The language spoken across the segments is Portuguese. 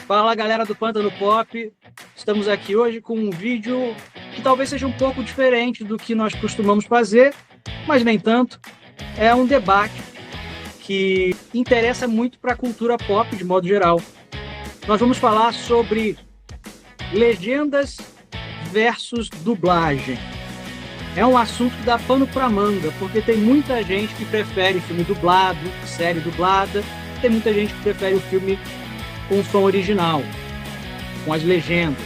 Fala galera do Pântano Pop, estamos aqui hoje com um vídeo que talvez seja um pouco diferente do que nós costumamos fazer, mas nem tanto. É um debate que interessa muito para a cultura pop de modo geral. Nós vamos falar sobre legendas versus dublagem. É um assunto que dá pano para manga, porque tem muita gente que prefere filme dublado, série dublada, tem muita gente que prefere o filme com o som original, com as legendas.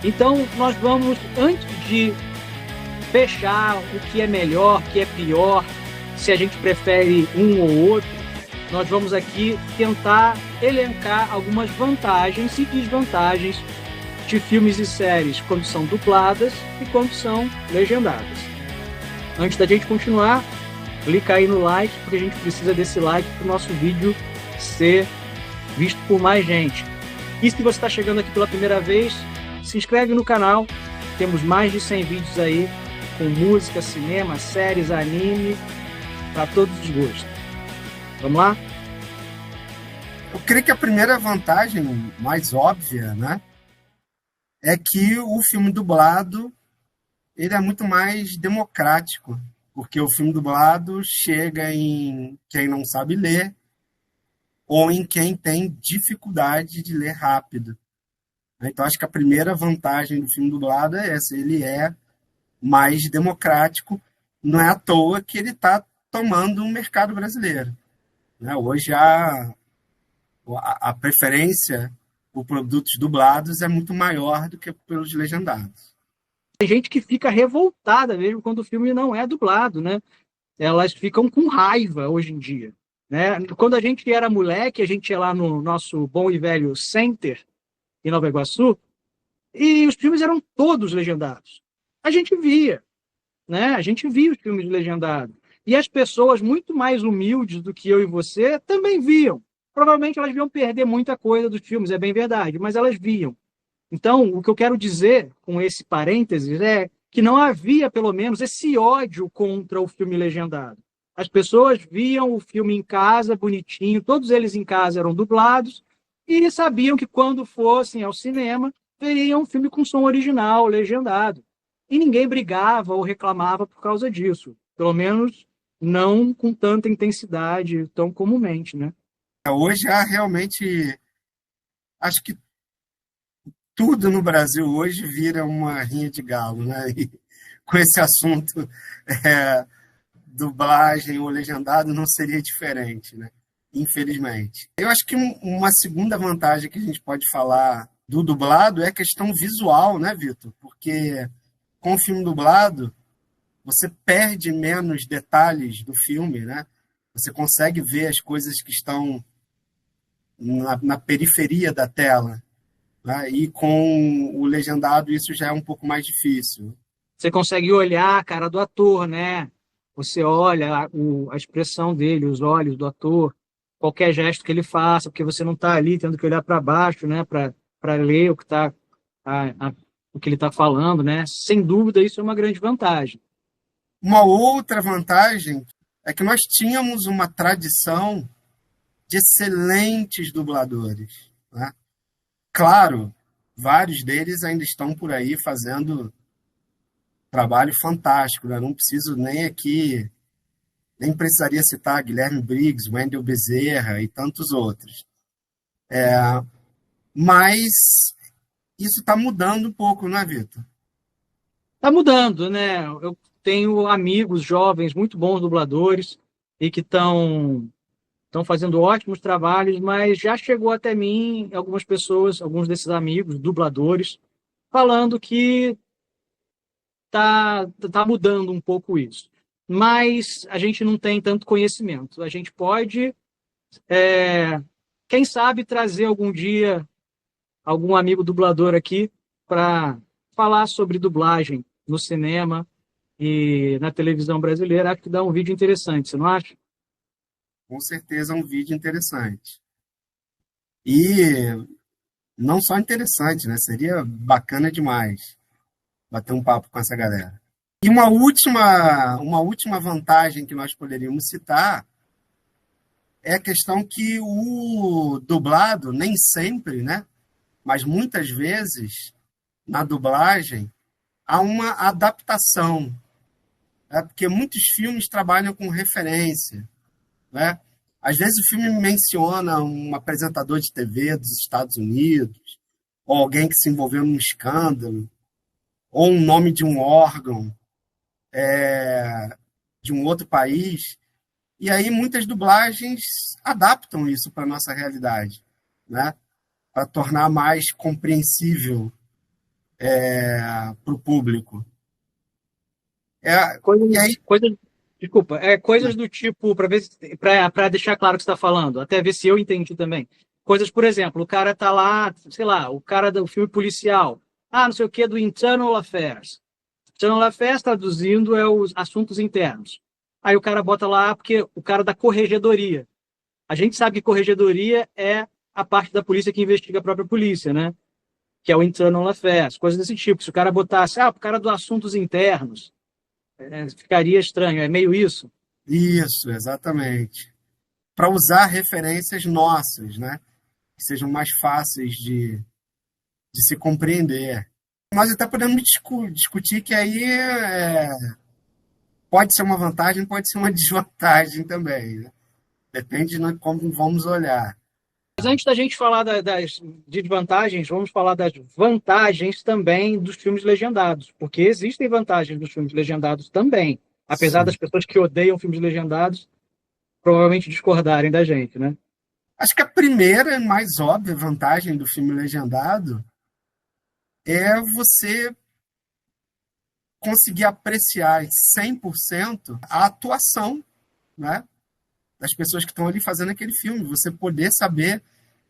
Então, nós vamos, antes de fechar o que é melhor, o que é pior, se a gente prefere um ou outro, nós vamos aqui tentar elencar algumas vantagens e desvantagens de filmes e séries quando são dubladas e quando são legendadas. Antes da gente continuar, clica aí no like, porque a gente precisa desse like para o nosso vídeo ser visto por mais gente. E se você está chegando aqui pela primeira vez, se inscreve no canal. Temos mais de 100 vídeos aí com música, cinema, séries, anime, para todos os gostos. Vamos lá? Eu creio que a primeira vantagem mais óbvia, né, é que o filme dublado ele é muito mais democrático, porque o filme dublado chega em quem não sabe ler ou em quem tem dificuldade de ler rápido. Então, acho que a primeira vantagem do filme dublado é essa, ele é mais democrático, não é à toa que ele está tomando o mercado brasileiro. Hoje a preferência por produtos dublados é muito maior do que pelos legendados. Tem gente que fica revoltada mesmo quando o filme não é dublado, né? Elas ficam com raiva hoje em dia, né? Quando a gente era moleque, a gente ia lá no nosso bom e velho Center, em Nova Iguaçu, e os filmes eram todos legendados. A gente via, né? A gente via os filmes legendados. E as pessoas muito mais humildes do que eu e você também viam. Provavelmente elas iam perder muita coisa dos filmes, é bem verdade, mas elas viam. Então, o que eu quero dizer com esse parênteses é que não havia, pelo menos, esse ódio contra o filme legendado. As pessoas viam o filme em casa, bonitinho, todos eles em casa eram dublados, e sabiam que quando fossem ao cinema, veriam um filme com som original, legendado. E ninguém brigava ou reclamava por causa disso. Pelo menos não com tanta intensidade, tão comumente, né? Hoje há realmente, acho que tudo no Brasil hoje vira uma rinha de galo, né? E com esse assunto, dublagem ou legendado não seria diferente, né? Infelizmente. Eu acho que uma segunda vantagem que a gente pode falar do dublado é a questão visual, né, Vitor? Porque com o filme dublado, você perde menos detalhes do filme, né? Você consegue ver as coisas que estão na periferia da tela, né? E com o legendado isso já é um pouco mais difícil. Você consegue olhar a cara do ator, né? Você olha a expressão dele, os olhos do ator, qualquer gesto que ele faça, porque você não está ali tendo que olhar para baixo, né? Para ler o que ele está falando, né? Sem dúvida, isso é uma grande vantagem. Uma outra vantagem é que nós tínhamos uma tradição de excelentes dubladores, né? Claro, vários deles ainda estão por aí fazendo trabalho fantástico, né? Não preciso nem aqui, nem precisaria citar Guilherme Briggs, Wendell Bezerra e tantos outros. Mas isso está mudando um pouco, não é, Vitor? Está mudando, né? Eu tenho amigos jovens, muito bons dubladores, e que estão fazendo ótimos trabalhos, mas já chegou até mim algumas pessoas, alguns desses amigos, dubladores, falando que tá mudando um pouco isso. Mas a gente não tem tanto conhecimento. A gente pode, quem sabe, trazer algum dia algum amigo dublador aqui para falar sobre dublagem no cinema e na televisão brasileira. Acho que dá um vídeo interessante, você não acha? Com certeza é um vídeo interessante. E não só interessante, né? Seria bacana demais bater um papo com essa galera. E uma última vantagem que nós poderíamos citar é a questão que o dublado, nem sempre, né? Mas muitas vezes, na dublagem, há uma adaptação, né? Porque muitos filmes trabalham com referência, né? Às vezes o filme menciona um apresentador de TV dos Estados Unidos, ou alguém que se envolveu num escândalo, ou um nome de um órgão de um outro país. E aí muitas dublagens adaptam isso para a nossa realidade, né? Para tornar mais compreensível para o público. E aí, Coisas, desculpa, coisas do tipo, para deixar claro o que você está falando, até ver se eu entendi também. Coisas, por exemplo, o cara tá lá, sei lá, o cara do filme policial, não sei o que, do Internal Affairs. Internal Affairs, traduzindo, é os assuntos internos. Aí o cara bota lá, porque o cara da corregedoria. A gente sabe que corregedoria é a parte da polícia que investiga a própria polícia, né? Que é o Internal Affairs, coisas desse tipo. Se o cara botasse, o cara dos assuntos internos, ficaria estranho, é meio isso. isso, exatamente. Para usar referências nossas, né? Que sejam mais fáceis de se compreender. Nós até podemos discutir que aí pode ser uma vantagem, pode ser uma desvantagem também, né? Depende de como vamos olhar. Mas antes da gente falar das desvantagens, vamos falar das vantagens também dos filmes legendados, porque existem vantagens dos filmes legendados também, apesar Sim. das pessoas que odeiam filmes legendados provavelmente discordarem da gente, né? Acho que a primeira e mais óbvia vantagem do filme legendado é você conseguir apreciar em 100% a atuação, né, das pessoas que estão ali fazendo aquele filme. Você poder saber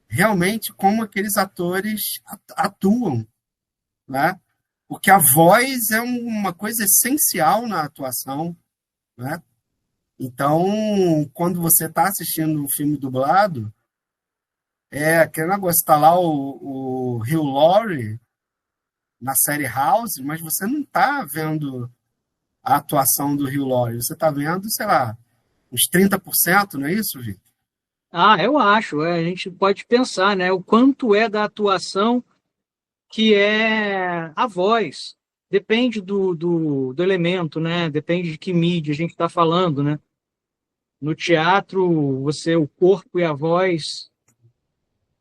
realmente como aqueles atores atuam, né? Porque a voz é uma coisa essencial na atuação, né? Então, quando você está assistindo um filme dublado, aquele negócio, está lá o Hugh Laurie na série House, mas você não está vendo a atuação do Hugh Laurie, você está vendo, sei lá, uns 30%, não é isso, Vitor? Eu acho. A gente pode pensar, né? O quanto é da atuação que é a voz. Depende do elemento, né? Depende de que mídia a gente está falando, né? No teatro, o corpo e a voz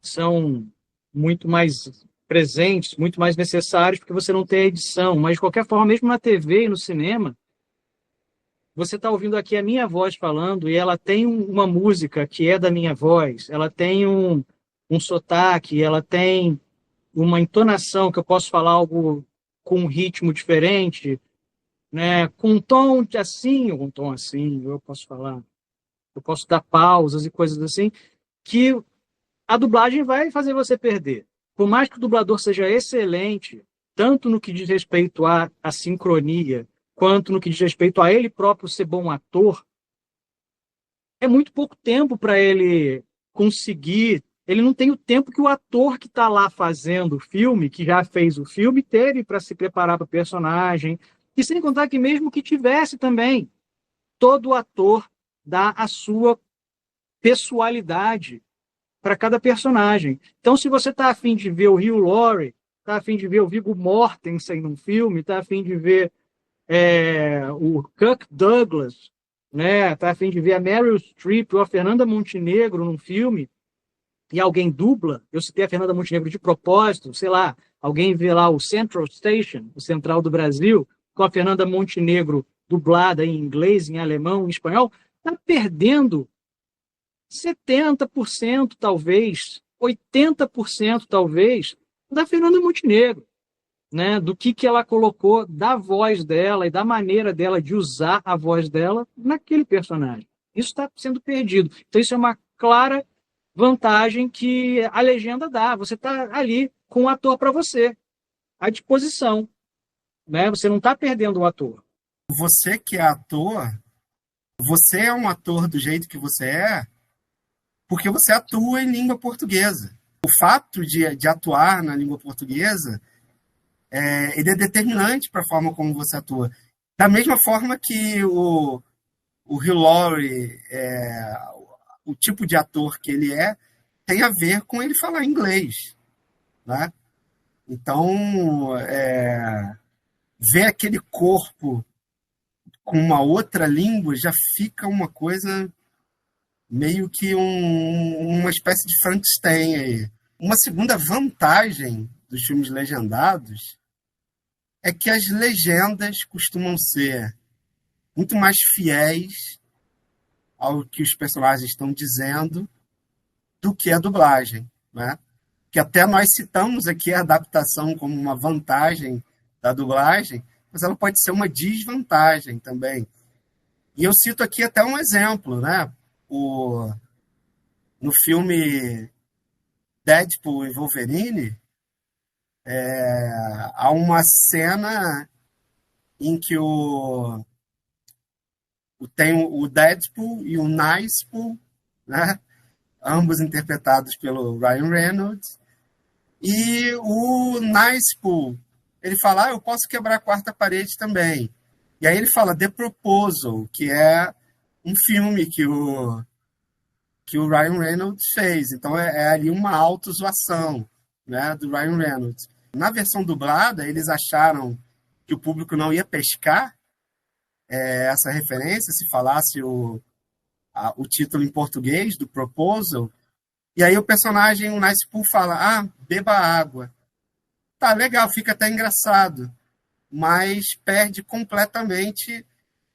são muito mais presentes, muito mais necessários, porque você não tem a edição. Mas, de qualquer forma, mesmo na TV e no cinema, você está ouvindo aqui a minha voz falando e ela tem uma música que é da minha voz, ela tem um sotaque, ela tem uma entonação que eu posso falar algo com um ritmo diferente, né? Com um tom assim ou um tom assim, eu posso falar. Eu posso dar pausas e coisas assim, que a dublagem vai fazer você perder. Por mais que o dublador seja excelente, tanto no que diz respeito à sincronia, quanto no que diz respeito a ele próprio ser bom ator, é muito pouco tempo para ele conseguir. Ele não tem o tempo que o ator que está lá fazendo o filme, que já fez o filme, teve para se preparar para o personagem. E sem contar que, mesmo que tivesse também, todo ator dá a sua pessoalidade para cada personagem. Então, se você está afim de ver o Hugh Laurie, está afim de ver o Viggo Mortensen num filme, está afim de ver o Kirk Douglas, né? Está afim de ver a Meryl Streep ou a Fernanda Montenegro num filme, e alguém dubla, eu citei a Fernanda Montenegro de propósito, sei lá, alguém vê lá o Central Station, o Central do Brasil, com a Fernanda Montenegro dublada em inglês, em alemão, em espanhol, está perdendo 70%, talvez, 80%, talvez, da Fernanda Montenegro, né? Do que ela colocou da voz dela e da maneira dela de usar a voz dela naquele personagem. Isso está sendo perdido. Então, isso é uma clara vantagem que a legenda dá. Você está ali com o ator para você, à disposição. Né? Você não está perdendo o ator. Você que é ator, você é um ator do jeito que você é, porque você atua em língua portuguesa. O fato de atuar na língua portuguesa ele é determinante para a forma como você atua. Da mesma forma que o Hugh Laurie, o tipo de ator que ele tem a ver com ele falar inglês, né? Então, ver aquele corpo com uma outra língua já fica uma coisa meio que uma espécie de Frankenstein aí. Uma segunda vantagem dos filmes legendados é que as legendas costumam ser muito mais fiéis ao que os personagens estão dizendo do que a dublagem, né? Que até nós citamos aqui a adaptação como uma vantagem da dublagem, mas ela pode ser uma desvantagem também. E eu cito aqui até um exemplo, né? No filme Deadpool e Wolverine, há uma cena em que tem o Deadpool e o Nicepool, né? Ambos interpretados pelo Ryan Reynolds, e o Nicepool, ele fala, eu posso quebrar a quarta parede também. E aí ele fala The Proposal, que é um filme que o Ryan Reynolds fez. Então é ali uma autozoação, né, do Ryan Reynolds. Na versão dublada, eles acharam que o público não ia pescar essa referência, se falasse o título em português do Proposal. E aí o personagem, o Nicepool, fala, beba água. Tá, legal, fica até engraçado, mas perde completamente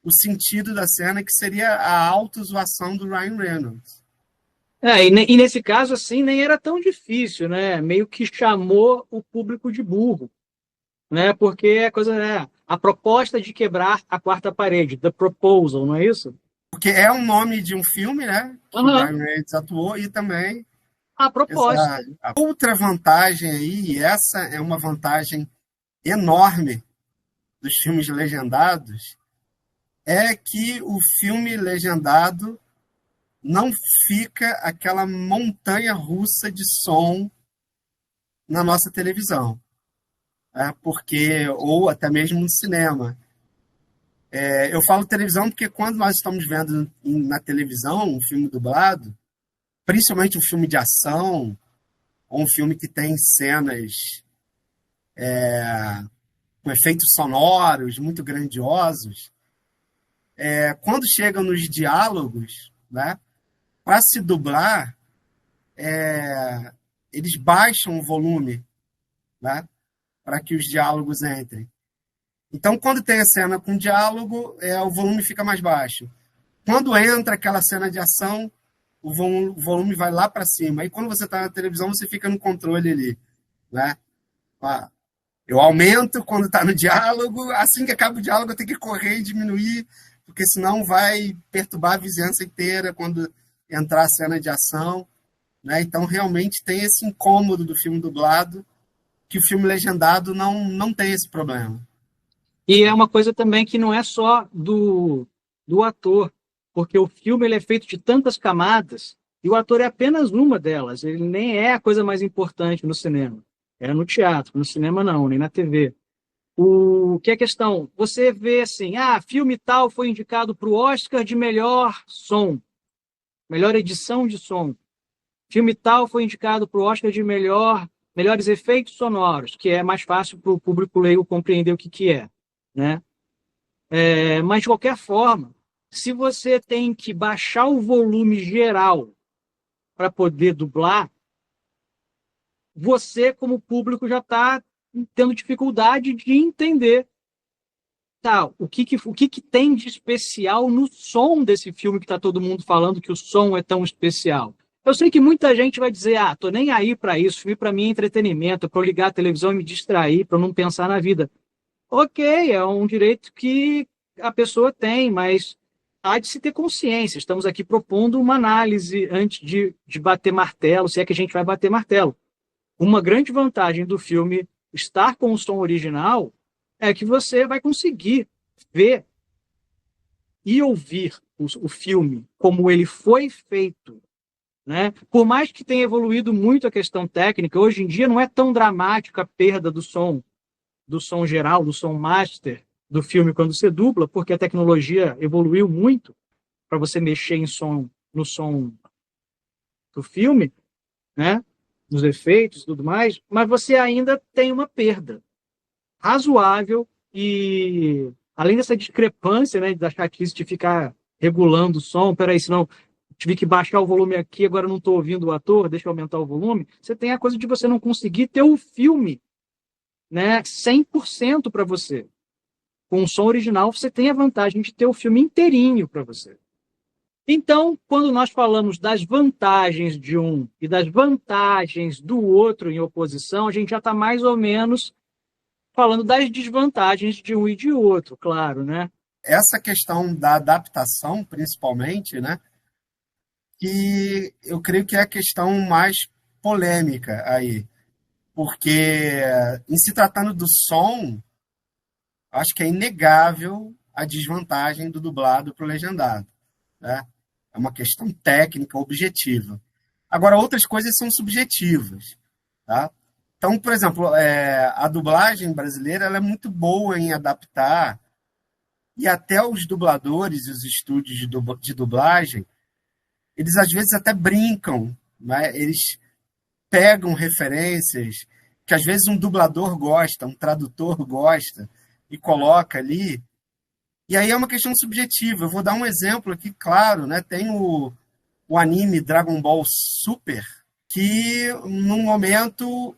o sentido da cena, que seria a autozoação do Ryan Reynolds. E nesse caso, assim, nem era tão difícil, né? Meio que chamou o público de burro, né? Porque a proposta de quebrar a quarta parede, The Proposal, não é isso? Porque é um nome de um filme, né? Que o Ryan Reynolds atuou, e também a proposta. A outra vantagem aí, e essa é uma vantagem enorme dos filmes legendados, é que o filme legendado não fica aquela montanha russa de som na nossa televisão, ou até mesmo no cinema. Eu falo televisão porque quando nós estamos vendo na televisão um filme dublado, principalmente um filme de ação, ou um filme que tem cenas com efeitos sonoros muito grandiosos, quando chegam nos diálogos, né, para se dublar, eles baixam o volume, né, para que os diálogos entrem. Então, quando tem a cena com diálogo, o volume fica mais baixo. Quando entra aquela cena de ação, o volume vai lá para cima. Aí, quando você está na televisão, você fica no controle ali, né? Eu aumento quando está no diálogo, assim que acaba o diálogo, eu tenho que correr e diminuir, porque senão vai perturbar a vizinhança inteira quando entrar a cena de ação, né? Então, realmente tem esse incômodo do filme dublado, que o filme legendado não tem esse problema. E é uma coisa também que não é só do ator, porque o filme ele é feito de tantas camadas, e o ator é apenas uma delas, ele nem é a coisa mais importante no cinema. É no teatro, no cinema não, nem na TV. O que é questão? Você vê assim, filme tal foi indicado para o Oscar de melhor som, melhor edição de som. Filme tal foi indicado para o Oscar de melhores efeitos sonoros, que é mais fácil para o público leigo compreender o que é, né? Mas, de qualquer forma, se você tem que baixar o volume geral para poder dublar, você, como público, já está tendo dificuldade de entender o que tem de especial no som desse filme que está todo mundo falando que o som é tão especial. Eu sei que muita gente vai dizer, tô nem aí para isso, filme para mim é entretenimento, para eu ligar a televisão e me distrair, para eu não pensar na vida. Ok, é um direito que a pessoa tem, mas há de se ter consciência. Estamos aqui propondo uma análise antes de bater martelo, se é que a gente vai bater martelo. Uma grande vantagem do filme estar com o som original é que você vai conseguir ver e ouvir o filme como ele foi feito, né? Por mais que tenha evoluído muito a questão técnica, hoje em dia não é tão dramática a perda do som geral, do som master do filme quando você dubla, porque a tecnologia evoluiu muito para você mexer no som do filme, né? Nos efeitos e tudo mais, mas você ainda tem uma perda razoável e, além dessa discrepância, né, da chatice de ficar regulando o som, peraí, senão tive que baixar o volume aqui, agora não estou ouvindo o ator, deixa eu aumentar o volume, você tem a coisa de você não conseguir ter o filme, né, 100% para você. Com o som original, você tem a vantagem de ter o filme inteirinho para você. Então, quando nós falamos das vantagens de um e das vantagens do outro em oposição, a gente já está mais ou menos falando das desvantagens de um e de outro, claro, né? Essa questão da adaptação, principalmente, né? Que eu creio que é a questão mais polêmica aí. Porque, em se tratando do som, acho que é inegável a desvantagem do dublado para o legendado. Né? É uma questão técnica, objetiva. Agora, outras coisas são subjetivas. Tá? Então, por exemplo, a dublagem brasileira ela é muito boa em adaptar, e até os dubladores e os estúdios de dublagem, eles às vezes até brincam, né? Eles pegam referências que às vezes um dublador gosta, um tradutor gosta, e coloca ali. E aí é uma questão subjetiva. Eu vou dar um exemplo aqui, claro, né? Tem o anime Dragon Ball Super, que num momento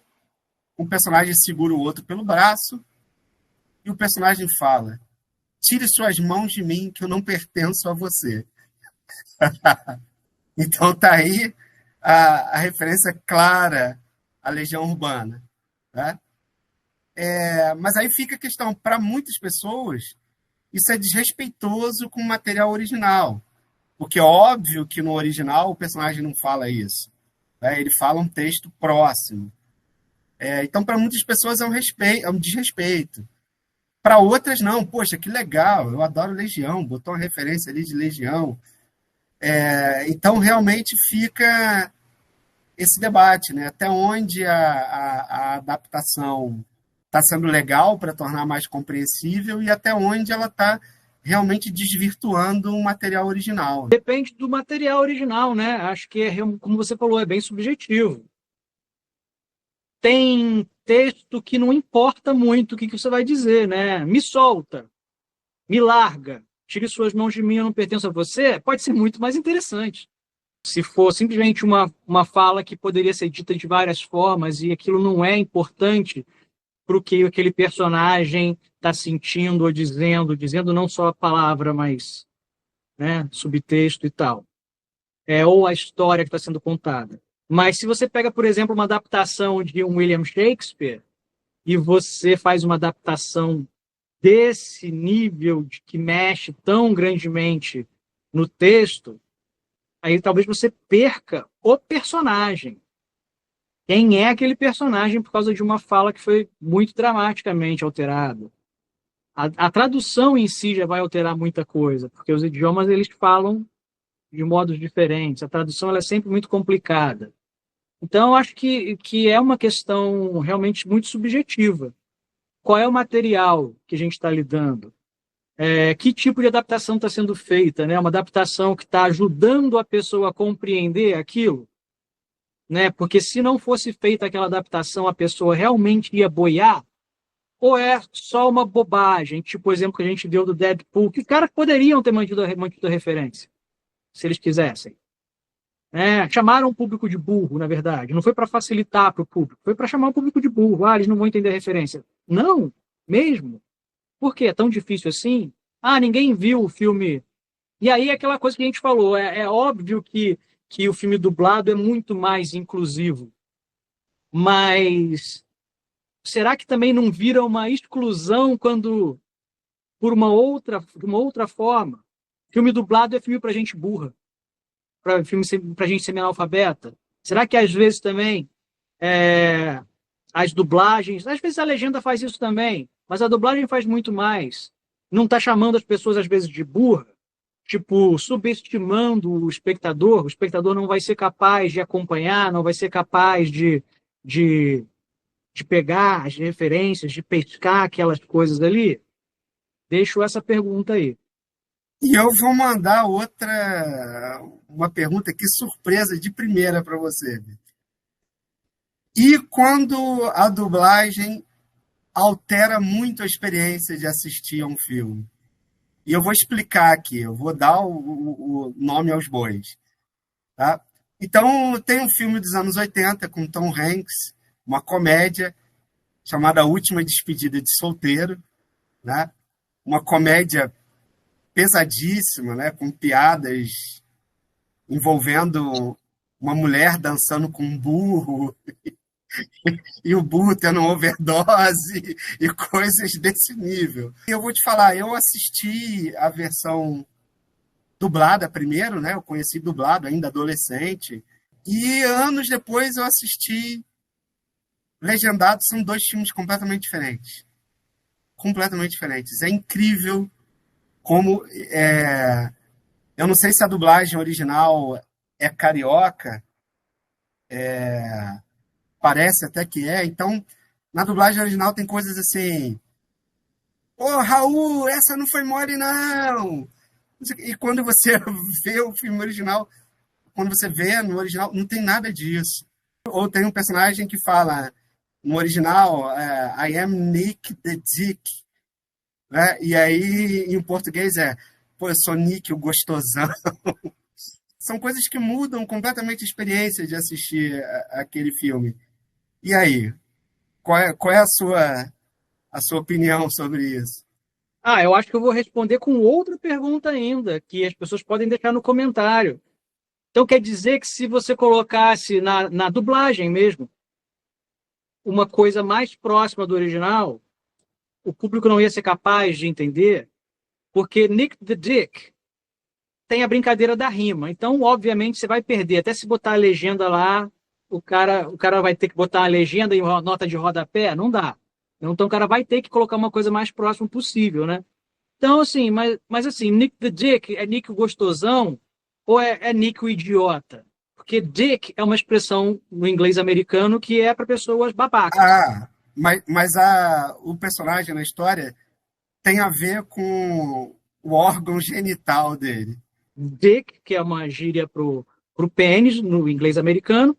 um personagem segura o outro pelo braço e o personagem fala: tire suas mãos de mim, que eu não pertenço a você. Então tá aí a referência clara à Legião Urbana. Né? Mas aí fica a questão, para muitas pessoas, isso é desrespeitoso com o material original. Porque é óbvio que no original o personagem não fala isso. Né? Ele fala um texto próximo. Então, para muitas pessoas é um desrespeito. Para outras, não. Poxa, que legal, eu adoro Legião, botou uma referência ali de Legião. Então, realmente fica esse debate, né? Até onde a adaptação está sendo legal para tornar mais compreensível e até onde ela está realmente desvirtuando o material original. Depende do material original, né? Acho que, como você falou, é bem subjetivo. Tem texto que não importa muito o que você vai dizer, né? Me solta, me larga, tire suas mãos de mim, eu não pertenço a você. Pode ser muito mais interessante. Se for simplesmente uma fala que poderia ser dita de várias formas e aquilo não é importante para o que aquele personagem está sentindo ou dizendo não só a palavra, mas, né, subtexto e tal. Ou a história que está sendo contada. Mas se você pega, por exemplo, uma adaptação de um William Shakespeare e você faz uma adaptação desse nível de que mexe tão grandemente no texto, aí talvez você perca o personagem. Quem é aquele personagem por causa de uma fala que foi muito dramaticamente alterada. A tradução em si já vai alterar muita coisa, porque os idiomas eles falam de modos diferentes. A tradução ela é sempre muito complicada. Então, eu acho que é uma questão realmente muito subjetiva. Qual é o material que a gente está lidando? Que tipo de adaptação está sendo feita? Né? Uma adaptação que está ajudando a pessoa a compreender aquilo? Né? Porque se não fosse feita aquela adaptação, a pessoa realmente ia boiar? Ou é só uma bobagem, tipo o exemplo que a gente deu do Deadpool, que os caras poderiam ter mantido a referência, se eles quisessem. Chamaram o público de burro, na verdade. Não foi para facilitar para o público, foi para chamar o público de burro. Eles não vão entender a referência. Não, mesmo. Por quê? É tão difícil assim? Ninguém viu o filme. E aí, aquela coisa que a gente falou, é óbvio que o filme dublado é muito mais inclusivo. Mas será que também não vira uma exclusão quando, por uma outra forma, filme dublado é filme para gente burra? Para gente semi-analfabeta? Será que às vezes também as dublagens, às vezes a legenda faz isso também, mas a dublagem faz muito mais. Não está chamando as pessoas às vezes de burra, tipo, subestimando o espectador não vai ser capaz de acompanhar, não vai ser capaz de pegar as referências, de pescar aquelas coisas ali? Deixo essa pergunta aí. E eu vou mandar uma pergunta aqui, surpresa de primeira para você. E quando a dublagem altera muito a experiência de assistir a um filme? E eu vou explicar aqui, eu vou dar o nome aos bois. Tá? Então, tem um filme dos anos 80 com Tom Hanks, uma comédia chamada A Última Despedida de Solteiro, né? Uma comédia pesadíssima, né? Com piadas envolvendo uma mulher dançando com um burro e o burro tendo uma overdose e coisas desse nível. E eu vou te falar, eu assisti a versão dublada primeiro, né? Eu conheci dublado ainda adolescente. E anos depois eu assisti legendado. São dois filmes completamente diferentes. Completamente diferentes. É incrível como... eu não sei se a dublagem original é carioca, parece até que é. Então, na dublagem original tem coisas assim... Ô, Raul, essa não foi mole, não! E quando você vê o filme original, quando você vê no original, não tem nada disso. Ou tem um personagem que fala, no original, I am Nick the Dick. Né? E aí, em português, pô, eu sou Nick, o gostosão. São coisas que mudam completamente a experiência de assistir aquele filme. E aí, qual é a sua opinião sobre isso? Eu acho que eu vou responder com outra pergunta ainda, que as pessoas podem deixar no comentário. Então, quer dizer que se você colocasse na dublagem mesmo uma coisa mais próxima do original, o público não ia ser capaz de entender, porque Nick the Dick tem a brincadeira da rima. Então, obviamente, você vai perder. Até se botar a legenda lá, o cara vai ter que botar a legenda e nota de rodapé, não dá. Então, o cara vai ter que colocar uma coisa mais próxima possível, né? Então, assim, mas assim, Nick the Dick é Nick o gostosão ou é Nick o idiota? Porque Dick é uma expressão no inglês americano que é para pessoas babacas. O personagem na história tem a ver com o órgão genital dele. Dick, que é uma gíria pro pênis no inglês americano,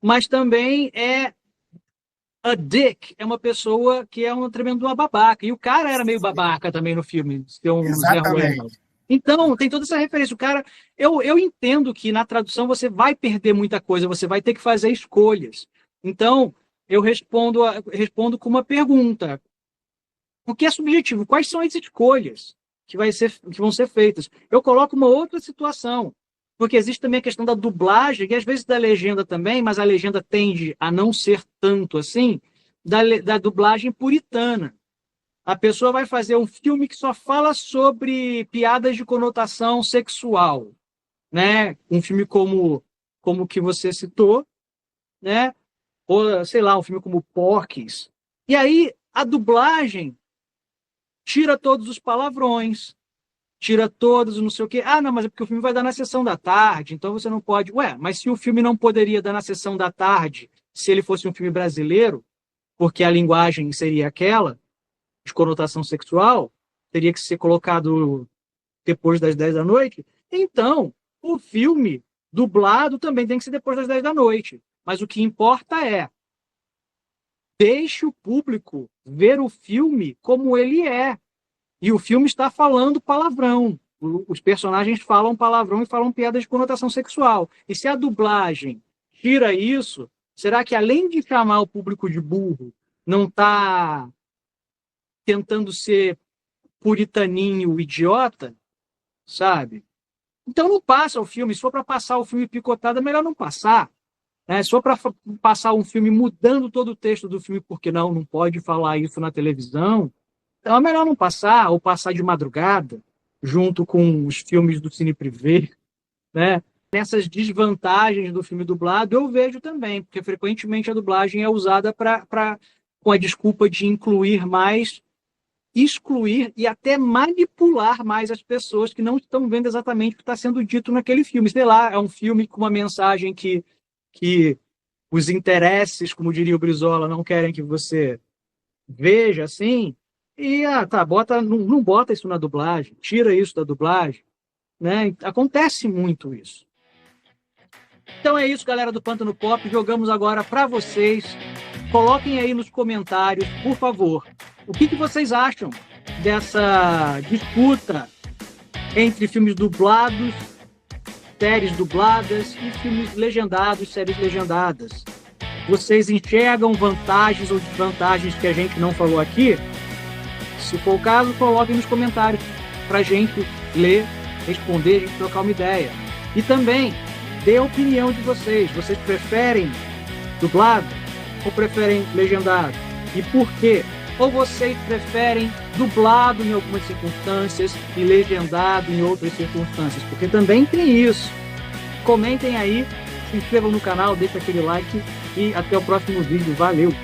mas também a dick é uma pessoa que é um tremendo uma babaca. E o cara era meio babaca também no filme, no Zé Ruela. Exatamente. Então, tem toda essa referência. O cara, eu entendo que na tradução você vai perder muita coisa, você vai ter que fazer escolhas. Então, eu respondo com uma pergunta. O que é subjetivo? Quais são as escolhas que vão ser feitas? Eu coloco uma outra situação, porque existe também a questão da dublagem, e às vezes da legenda também, mas a legenda tende a não ser tanto assim, da dublagem puritana. A pessoa vai fazer um filme que só fala sobre piadas de conotação sexual, né? Um filme como que você citou, né? Ou, sei lá, um filme como Porky's. E aí a dublagem tira todos os palavrões, tira todos não sei o quê. Não, mas é porque o filme vai dar na sessão da tarde, então você não pode. Ué, mas se o filme não poderia dar na sessão da tarde, se ele fosse um filme brasileiro, porque a linguagem seria aquela, de conotação sexual, teria que ser colocado depois das 10 da noite, então o filme dublado também tem que ser depois das 10 da noite. Mas o que importa é deixe o público ver o filme como ele é. E o filme está falando palavrão. Os personagens falam palavrão e falam piadas de conotação sexual. E se a dublagem tira isso, será que além de chamar o público de burro, não está tentando ser puritaninho, idiota? Sabe? Então não passa o filme. Se for para passar o filme picotado, é melhor não passar. Se for para passar um filme mudando todo o texto do filme, porque não pode falar isso na televisão, então é melhor não passar, ou passar de madrugada, junto com os filmes do Cine Privé, né? Nessas desvantagens do filme dublado, eu vejo também, porque frequentemente a dublagem é usada com a desculpa de incluir mais, excluir e até manipular mais as pessoas que não estão vendo exatamente o que está sendo dito naquele filme. Sei lá, é um filme com uma mensagem que os interesses, como diria o Brizola, não querem que você veja assim, E, tá, não bota isso na dublagem, tira isso da dublagem, né? Acontece muito isso. Então é isso, galera do Pântano Pop. Jogamos agora para vocês. Coloquem aí nos comentários, por favor, o que vocês acham dessa disputa entre filmes dublados, séries dubladas e filmes legendados, séries legendadas. Vocês enxergam vantagens ou desvantagens que a gente não falou aqui? Se for o caso, coloquem nos comentários para a gente ler, responder, a gente trocar uma ideia. E também, dê a opinião de vocês. Vocês preferem dublado ou preferem legendado? E por quê? Ou vocês preferem dublado em algumas circunstâncias e legendado em outras circunstâncias? Porque também tem isso. Comentem aí, se inscrevam no canal, deixem aquele like e até o próximo vídeo. Valeu!